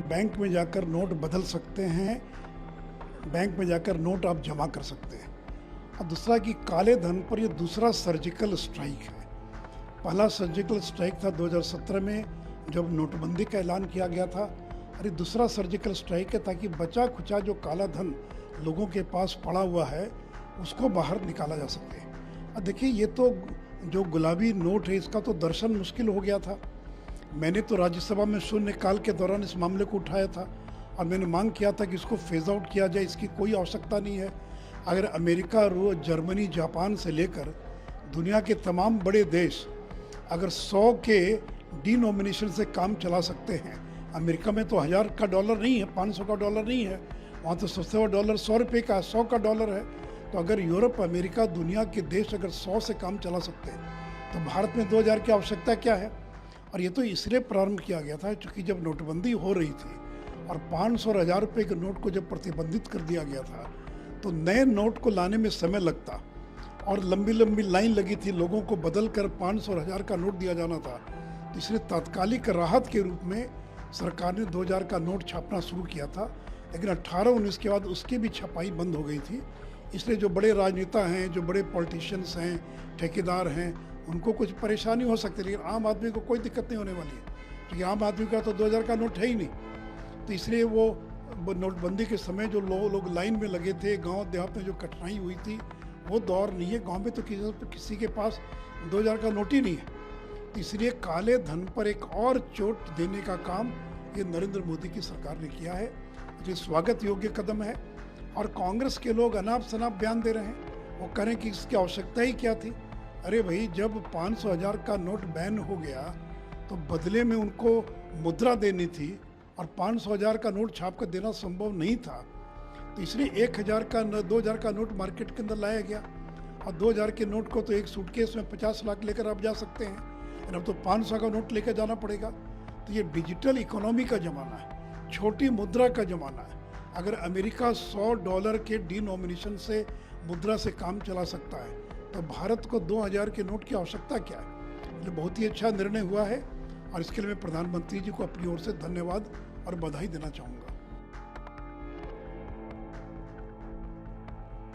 Bank में जाकर note बदल सकते हैं, बैंक में जाकर नोट आप जमा कर सकते हैं। और दूसरा कि काले धन पर ये दूसरा सर्जिकल स्ट्राइक है। पहला सर्जिकल स्ट्राइक था 2017 में जब नोटबंदी का ऐलान किया गया था, और ये दूसरा सर्जिकल स्ट्राइक है ताकि बचा खुचा जो काला धन लोगों के पास पड़ा हुआ है उसको बाहर निकाला जा सके। अब देखिए, ये तो जो गुलाबी नोट है इसका तो दर्शन मुश्किल हो गया था। मैंने तो राज्यसभा में शून्यकाल के दौरान इस मामले को उठाया था और मैंने मांग किया था कि इसको फेज आउट किया जाए, इसकी कोई आवश्यकता नहीं है। अगर अमेरिका, रूस, जर्मनी, जापान से लेकर दुनिया के तमाम बड़े देश अगर 100 के डिनोमिनेशन से काम चला सकते हैं, अमेरिका में तो 1000 का डॉलर नहीं है, 500 का डॉलर नहीं है, वहाँ तो सबसे बड़ा डॉलर 100 रुपये का, 100 का डॉलर है। तो अगर यूरोप, अमेरिका, दुनिया के देश अगर 100 से काम चला सकते हैं तो भारत में 2000 की आवश्यकता क्या है। और ये तो इसलिए प्रारंभ किया गया था क्योंकि जब नोटबंदी हो रही थी और 500 और 1000 रुपये के नोट को जब प्रतिबंधित कर दिया गया था तो नए नोट को लाने में समय लगता और लंबी लंबी लाइन लगी थी, लोगों को बदल कर 500 और 1000 का नोट दिया जाना था। तो इसलिए तात्कालिक राहत के रूप में सरकार ने 2000 का नोट छापना शुरू किया था, लेकिन 18-19 के बाद उसकी भी छपाई बंद हो गई थी। इसलिए जो बड़े राजनेता हैं, जो बड़े पॉलिटिशियंस हैं, ठेकेदार हैं, उनको कुछ परेशानी हो सकती है, लेकिन आम आदमी को कोई दिक्कत नहीं होने वाली है क्योंकि आम आदमी का तो 2000 का नोट है ही नहीं। तो इसलिए वो नोटबंदी के समय जो लोग लाइन में लगे थे, गांव देहात में जो कठिनाई हुई थी, वो दौर नहीं है। गांव में तो किसी के पास 2000 का नोट ही नहीं है। तो इसलिए काले धन पर एक और चोट देने का काम ये नरेंद्र मोदी की सरकार ने किया है, जो स्वागत योग्य कदम है। और कांग्रेस के लोग अनाप शनाप बयान दे रहे हैं, वो कह रहे हैं कि इसकी आवश्यकता ही क्या थी। अरे भाई, जब 500-1000 का नोट बैन हो गया तो बदले में उनको मुद्रा देनी थी और 500-1000 का नोट छाप कर देना संभव नहीं था। तो इसलिए 1000 का 2000 का नोट मार्केट के अंदर लाया गया और 2000 के नोट को तो एक सूटकेस में 50 लाख लेकर आप जा सकते हैं, अब तो 500 का नोट लेकर जाना पड़ेगा। तो ये डिजिटल इकोनॉमी का ज़माना है, छोटी मुद्रा का ज़माना है। अगर अमेरिका $100 के डिनोमिनेशन से मुद्रा से काम चला सकता है तो भारत को 2000 के नोट की आवश्यकता क्या है। ये बहुत ही अच्छा निर्णय हुआ है और इसके लिए मैं प्रधानमंत्री जी को अपनी ओर से धन्यवाद और बधाई देना चाहूँगा।